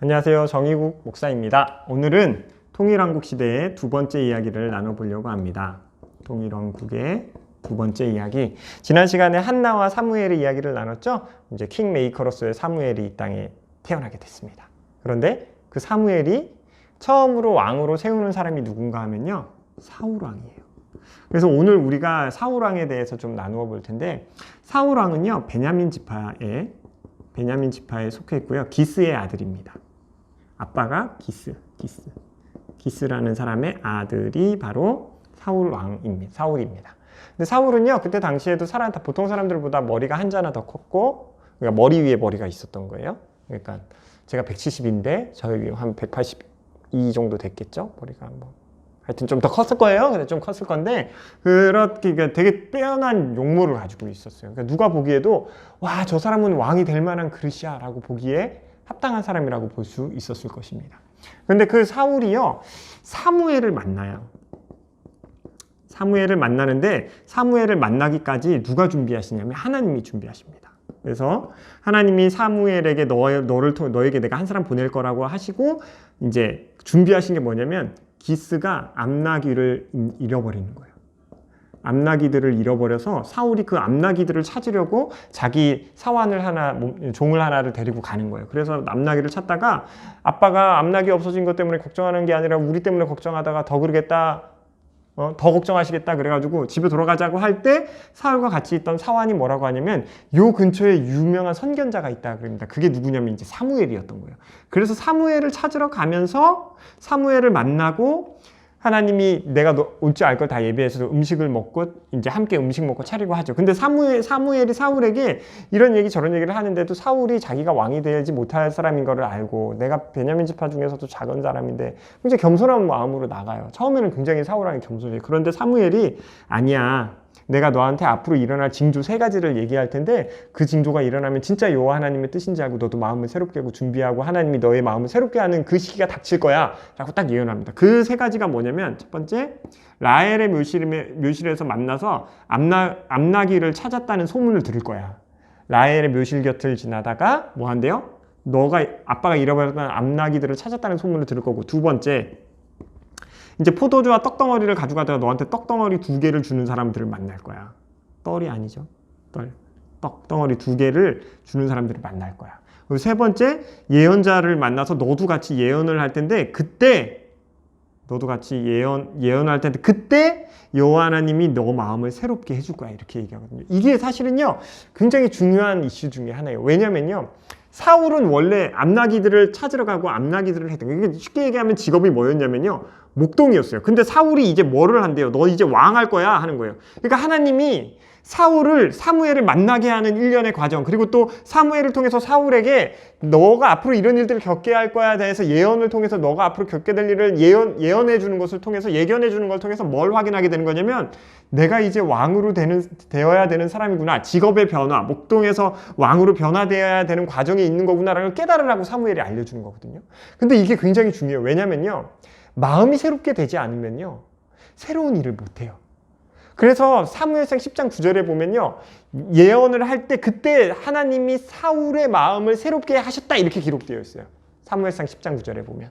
안녕하세요. 정의국 목사입니다. 오늘은 통일왕국 시대의 두 번째 이야기를 나눠보려고 합니다. 통일왕국의 두 번째 이야기. 지난 시간에 한나와 사무엘의 이야기를 나눴죠? 이제 킹메이커로서의 사무엘이 이 땅에 태어나게 됐습니다. 그런데 그 사무엘이 처음으로 왕으로 세우는 사람이 누군가 하면요, 사울왕이에요. 그래서 오늘 우리가 사울왕에 대해서 좀 나누어 볼 텐데, 사울왕은요, 베냐민 지파에 속해 있고요. 기스의 아들입니다. 아빠가 기스라는 사람의 아들이 바로 사울입니다. 근데 사울은요, 그때 당시에도 보통 사람들보다 머리가 한 자나 더 컸고, 그러니까 머리 위에 머리가 있었던 거예요. 그러니까 제가 170인데 저희 한 182 정도 됐겠죠? 머리가 하여튼 좀 더 컸을 거예요. 근데 좀 컸을 건데, 그러니까 되게 빼어난 용모를 가지고 있었어요. 그러니까 누가 보기에도 와, 저 사람은 왕이 될 만한 그릇이야 라고 보기에 합당한 사람이라고 볼 수 있었을 것입니다. 그런데 그 사울이요, 사무엘을 만나요. 사무엘을 만나는데, 사무엘을 만나기까지 누가 준비하시냐면 하나님이 준비하십니다. 그래서 하나님이 사무엘에게 너에게 내가 한 사람 보낼 거라고 하시고, 이제 준비하신 게 뭐냐면 기스가 암나귀를 잃어버리는 거예요. 암나귀들을 잃어버려서 사울이 그 암나귀들을 찾으려고 자기 종을 하나를 데리고 가는 거예요. 그래서 암나귀를 찾다가 아빠가 암나귀 없어진 것 때문에 걱정하는 게 아니라 우리 때문에 걱정하다가 더 걱정하시겠다 그래가지고 집에 돌아가자고 할 때 사울과 같이 있던 사환이 뭐라고 하냐면 요 근처에 유명한 선견자가 있다 그럽니다. 그게 누구냐면 이제 사무엘이었던 거예요. 그래서 사무엘을 찾으러 가면서 사무엘을 만나고 하나님이 내가 올 줄 알 걸 다 예비해서 음식을 먹고 이제 함께 음식 먹고 차리고 하죠. 근데 사무엘이 사울에게 이런 얘기 저런 얘기를 하는데도 사울이 자기가 왕이 되지 못할 사람인 거를 알고 내가 베냐민 지파 중에서도 작은 사람인데 굉장히 겸손한 마음으로 나가요. 처음에는 굉장히 사울왕이 겸손해요. 그런데 사무엘이 아니야. 내가 너한테 앞으로 일어날 징조 3가지를 얘기할 텐데 그 징조가 일어나면 진짜 여호와 하나님의 뜻인지 알고 너도 마음을 새롭게 하고 준비하고 하나님이 너의 마음을 새롭게 하는 그 시기가 닥칠 거야 라고 딱 예언합니다. 그 3가지가 뭐냐면 첫 번째, 라헬의 묘실에서 만나서 암나귀를 찾았다는 소문을 들을 거야. 라헬의 묘실 곁을 지나다가 뭐 한대요? 아빠가 잃어버렸던 암나귀들을 찾았다는 소문을 들을 거고, 두 번째, 이제 포도주와 떡덩어리를 가져가다가 너한테 떡덩어리 2개를 주는 사람들을 만날 거야. 떨이 아니죠. 떡덩어리 2개를 주는 사람들을 만날 거야. 그리고 세 번째, 예언자를 만나서 너도 같이 예언을 할 텐데 그때 여호와 하나님이 너 마음을 새롭게 해줄 거야. 이렇게 얘기하거든요. 이게 사실은요, 굉장히 중요한 이슈 중에 하나예요. 왜냐면요, 사울은 원래 암나귀들을 찾으러 가고 암나귀들을 했던 거예요. 쉽게 얘기하면 직업이 뭐였냐면요, 목동이었어요. 근데 사울이 이제 뭐를 한대요? 너 이제 왕 할 거야 하는 거예요. 그러니까 하나님이 사무엘을 만나게 하는 일련의 과정, 그리고 또 사무엘을 통해서 사울에게 너가 앞으로 이런 일들을 겪게 할 거야 대해서 예언을 통해서 너가 앞으로 겪게 될 일을 예언해 주는 것을 통해서, 예견해 주는 걸 통해서 뭘 확인하게 되는 거냐면 내가 이제 왕으로 되어야 되는 사람이구나. 직업의 변화, 목동에서 왕으로 변화되어야 되는 과정이 있는 거구나라는 깨달으라고 사무엘이 알려주는 거거든요. 근데 이게 굉장히 중요해요. 왜냐면요, 마음이 새롭게 되지 않으면요, 새로운 일을 못해요. 그래서 사무엘상 10장 9절에 보면요, 예언을 할 때 그때 하나님이 사울의 마음을 새롭게 하셨다 이렇게 기록되어 있어요. 사무엘상 10장 9절에 보면.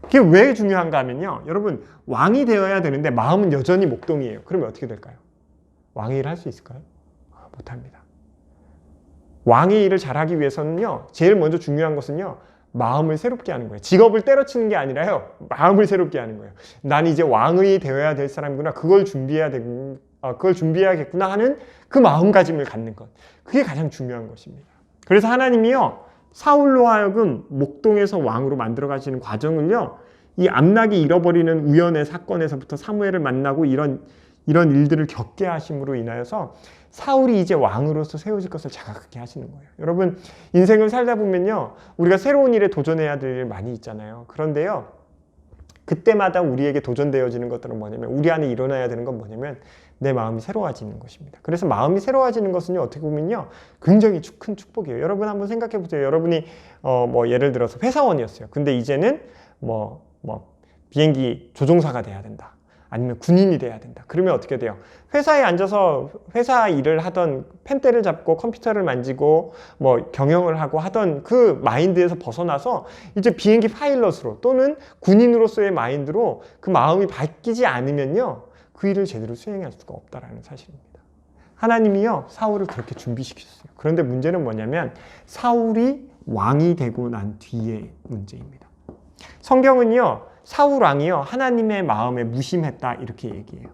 그게 왜 중요한가 하면요, 여러분, 왕이 되어야 되는데 마음은 여전히 목동이에요. 그러면 어떻게 될까요? 왕의 일을 할 수 있을까요? 못합니다. 왕의 일을 잘하기 위해서는요, 제일 먼저 중요한 것은요, 마음을 새롭게 하는 거예요. 직업을 때려치는 게 아니라요, 마음을 새롭게 하는 거예요. 난 이제 왕이 되어야 될 사람이구나, 그걸 준비해야겠구나 하는 그 마음가짐을 갖는 것, 그게 가장 중요한 것입니다. 그래서 하나님이요, 사울로 하여금 목동에서 왕으로 만들어 가시는 과정을요, 이 암나귀 잃어버리는 우연의 사건에서부터 사무엘을 만나고 이런 일들을 겪게 하심으로 인하여서 사울이 이제 왕으로서 세워질 것을 자각하게 하시는 거예요. 여러분, 인생을 살다 보면요, 우리가 새로운 일에 도전해야 될 일 많이 있잖아요. 그런데요, 그때마다 우리에게 도전되어지는 것들은 뭐냐면, 우리 안에 일어나야 되는 건 뭐냐면 내 마음이 새로워지는 것입니다. 그래서 마음이 새로워지는 것은요, 어떻게 보면요, 굉장히 큰 축복이에요. 여러분 한번 생각해 보세요. 여러분이 예를 들어서 회사원이었어요. 근데 이제는 비행기 조종사가 돼야 된다. 아니면 군인이 돼야 된다. 그러면 어떻게 돼요? 회사에 앉아서 회사 일을 하던 펜대를 잡고 컴퓨터를 만지고 뭐 경영을 하고 하던 그 마인드에서 벗어나서 이제 비행기 파일럿으로 또는 군인으로서의 마인드로 그 마음이 바뀌지 않으면요, 그 일을 제대로 수행할 수가 없다라는 사실입니다. 하나님이요, 사울을 그렇게 준비시켰어요. 그런데 문제는 뭐냐면 사울이 왕이 되고 난 뒤의 문제입니다. 성경은요, 사울 왕이요, 하나님의 마음에 무심했다 이렇게 얘기해요.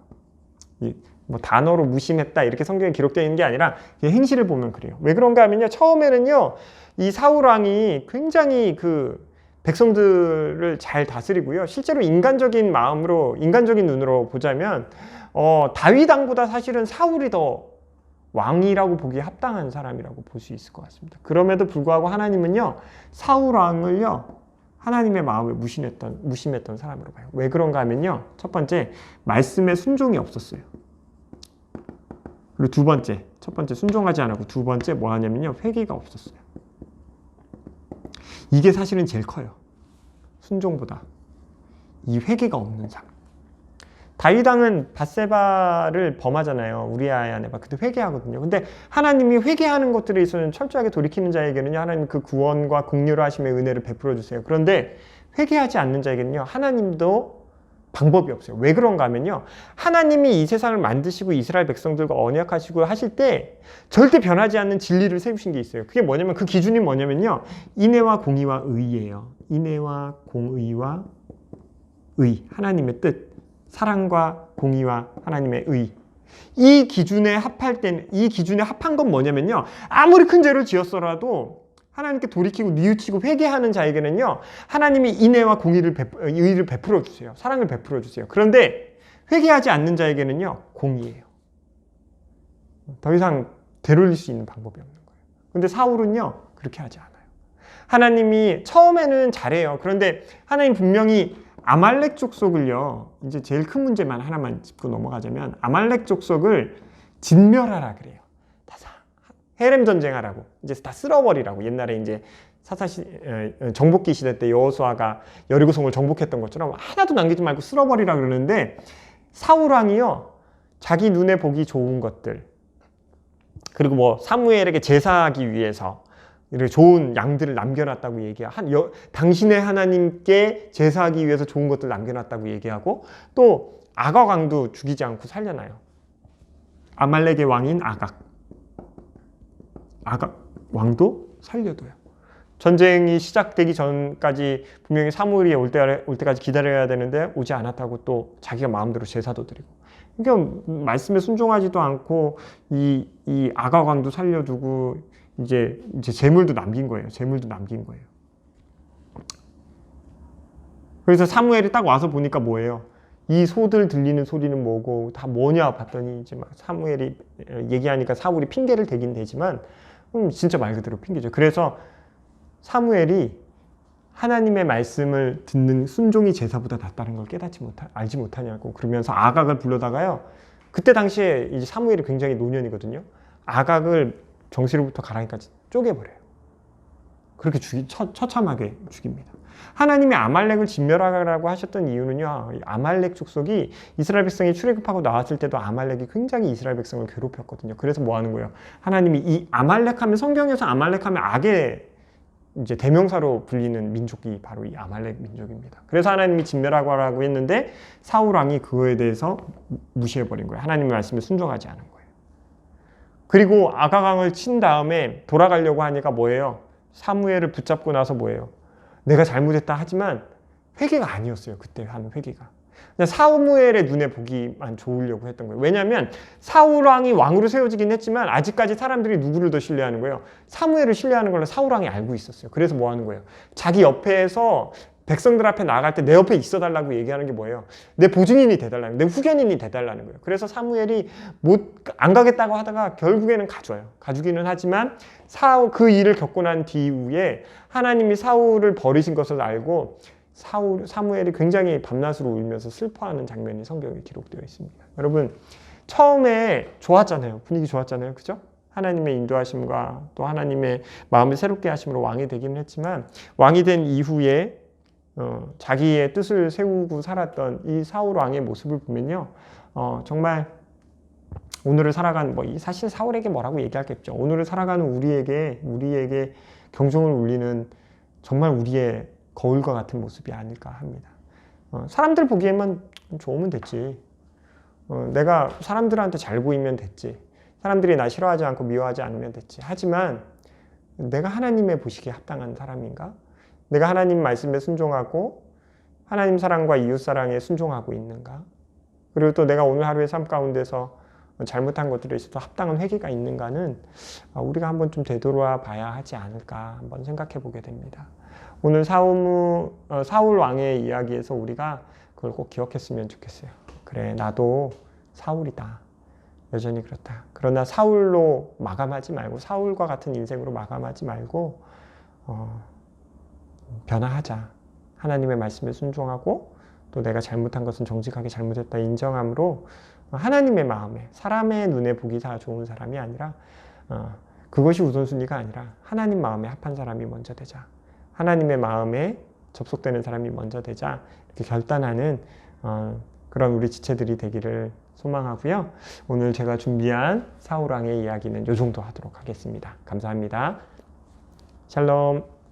뭐 단어로 무심했다 이렇게 성경에 기록되어 있는 게 아니라 행실을 보면 그래요. 왜 그런가 하면요, 처음에는요, 이 사울 왕이 굉장히 그 백성들을 잘 다스리고요, 실제로 인간적인 마음으로, 인간적인 눈으로 보자면 다윗 왕보다 사실은 사울이 더 왕이라고 보기에 합당한 사람이라고 볼 수 있을 것 같습니다. 그럼에도 불구하고 하나님은요, 사울 왕을요, 하나님의 마음을 무심했던 사람으로 봐요. 왜 그런가 하면요, 첫 번째, 말씀에 순종이 없었어요. 그리고 두 번째, 첫 번째 순종하지 않았고, 두 번째 뭐 하냐면요, 회개가 없었어요. 이게 사실은 제일 커요. 순종보다 이 회개가 없는 삶. 다윗 왕은 밧세바를 범하잖아요. 우리아의 아내가. 그때 회개하거든요. 근데 하나님이 회개하는 것들에 있어서는 철저하게 돌이키는 자에게는요, 하나님 그 구원과 긍휼하심의 은혜를 베풀어 주세요. 그런데 회개하지 않는 자에게는요, 하나님도 방법이 없어요. 왜 그런가 하면요, 하나님이 이 세상을 만드시고 이스라엘 백성들과 언약하시고 하실 때 절대 변하지 않는 진리를 세우신 게 있어요. 그게 뭐냐면, 그 기준이 뭐냐면요, 인애와 공의와 의예요. 인애와 공의와 의, 하나님의 뜻, 사랑과 공의와 하나님의 의. 이 기준에 합할 때는, 이 기준에 합한 건 뭐냐면요, 아무리 큰 죄를 지었어라도 하나님께 돌이키고 뉘우치고 회개하는 자에게는요, 하나님이 인애와 공의를 의를 베풀어 주세요. 사랑을 베풀어 주세요. 그런데 회개하지 않는 자에게는요, 공의예요. 더 이상 되돌릴 수 있는 방법이 없는 거예요. 근데 사울은요, 그렇게 하지 않아요. 하나님이 처음에는 잘해요. 그런데 하나님 분명히 아말렉 족속을요, 이제 제일 큰 문제만 하나만 짚고 넘어가자면, 아말렉 족속을 진멸하라 그래요. 다 헤렘 전쟁하라고, 이제 다 쓸어버리라고. 옛날에 이제 정복기 시대 때 여호수아가 여리고성을 정복했던 것처럼 하나도 남기지 말고 쓸어버리라 그러는데, 사울 왕이요, 자기 눈에 보기 좋은 것들, 그리고 뭐 사무엘에게 제사하기 위해서 이렇게 좋은 양들을 남겨놨다고 얘기하고, 당신의 하나님께 제사하기 위해서 좋은 것들 남겨놨다고 얘기하고, 또 아각 왕도 죽이지 않고 살려놔요. 아말렉의 왕인 아각 왕도 살려둬요. 전쟁이 시작되기 전까지 분명히 사무엘이 올 때까지 기다려야 되는데 오지 않았다고 또 자기가 마음대로 제사도 드리고, 그러니까 말씀에 순종하지도 않고 이 아각 왕도 살려두고 이제 재물도 남긴 거예요. 그래서 사무엘이 딱 와서 보니까 뭐예요? 이 소들 들리는 소리는 뭐고 다 뭐냐 봤더니, 이제 막 사무엘이 얘기하니까 사울이 핑계를 대긴 되지만 진짜 말 그대로 핑계죠. 그래서 사무엘이 하나님의 말씀을 듣는 순종이 제사보다 낫다는 걸 알지 못하냐고 그러면서 아각을 불러다가요, 그때 당시에 이제 사무엘이 굉장히 노년이거든요. 아각을 정시로부터 가랑이까지 쪼개버려요. 그렇게 처참하게 죽입니다. 하나님이 아말렉을 진멸하라고 하셨던 이유는요, 아말렉 족속이 이스라엘 백성이 출애굽하고 나왔을 때도 아말렉이 굉장히 이스라엘 백성을 괴롭혔거든요. 그래서 뭐 하는 거예요? 하나님이 이 아말렉 하면, 성경에서 아말렉 하면 악의 이제 대명사로 불리는 민족이 바로 이 아말렉 민족입니다. 그래서 하나님이 진멸하라고 했는데 사울 왕이 그거에 대해서 무시해버린 거예요. 하나님의 말씀에 순종하지 않은 거예요. 그리고 아각 왕을 친 다음에 돌아가려고 하니까 뭐예요? 사무엘을 붙잡고 나서 뭐예요? 내가 잘못했다 하지만 회개가 아니었어요. 그때 하는 회개가. 그냥 사무엘의 눈에 보기만 좋으려고 했던 거예요. 왜냐하면 사울 왕이 왕으로 세워지긴 했지만 아직까지 사람들이 누구를 더 신뢰하는 거예요? 사무엘을 신뢰하는 걸 사울 왕이 알고 있었어요. 그래서 뭐 하는 거예요? 자기 옆에서 백성들 앞에 나갈 때 내 옆에 있어달라고 얘기하는 게 뭐예요? 내 보증인이 돼달라는 거예요. 내 후견인이 돼달라는 거예요. 그래서 사무엘이 안 가겠다고 하다가 결국에는 가줘요. 가주기는 하지만 그 일을 겪고 난 뒤후에 하나님이 사울을 버리신 것을 알고 사무엘이 굉장히 밤낮으로 울면서 슬퍼하는 장면이 성경에 기록되어 있습니다. 여러분, 처음에 좋았잖아요. 분위기 좋았잖아요. 그죠? 하나님의 인도하심과 또 하나님의 마음을 새롭게 하심으로 왕이 되기는 했지만, 왕이 된 이후에 자기의 뜻을 세우고 살았던 이 사울 왕의 모습을 보면요, 정말 오늘을 살아가는 사실 사울에게 뭐라고 얘기하겠죠. 오늘을 살아가는 우리에게 경종을 울리는 정말 우리의 거울과 같은 모습이 아닐까 합니다. 사람들 보기에만 좋으면 됐지. 내가 사람들한테 잘 보이면 됐지. 사람들이 나 싫어하지 않고 미워하지 않으면 됐지. 하지만 내가 하나님의 보시기에 합당한 사람인가? 내가 하나님 말씀에 순종하고 하나님 사랑과 이웃 사랑에 순종하고 있는가? 그리고 또 내가 오늘 하루의 삶 가운데서 잘못한 것들에 있어서 합당한 회개가 있는가는 우리가 한번 좀 되돌아 봐야 하지 않을까 한번 생각해 보게 됩니다. 오늘 사울 왕의 이야기에서 우리가 그걸 꼭 기억했으면 좋겠어요. 그래, 나도 사울이다. 여전히 그렇다. 그러나 사울로 마감하지 말고, 사울과 같은 인생으로 마감하지 말고 변화하자. 하나님의 말씀에 순종하고 또 내가 잘못한 것은 정직하게 잘못했다 인정함으로 하나님의 마음에, 사람의 눈에 보기 다 좋은 사람이 아니라 그것이 우선순위가 아니라 하나님 마음에 합한 사람이 먼저 되자. 하나님의 마음에 접속되는 사람이 먼저 되자. 이렇게 결단하는 그런 우리 지체들이 되기를 소망하고요. 오늘 제가 준비한 사울 왕의 이야기는 이 정도 하도록 하겠습니다. 감사합니다. 샬롬.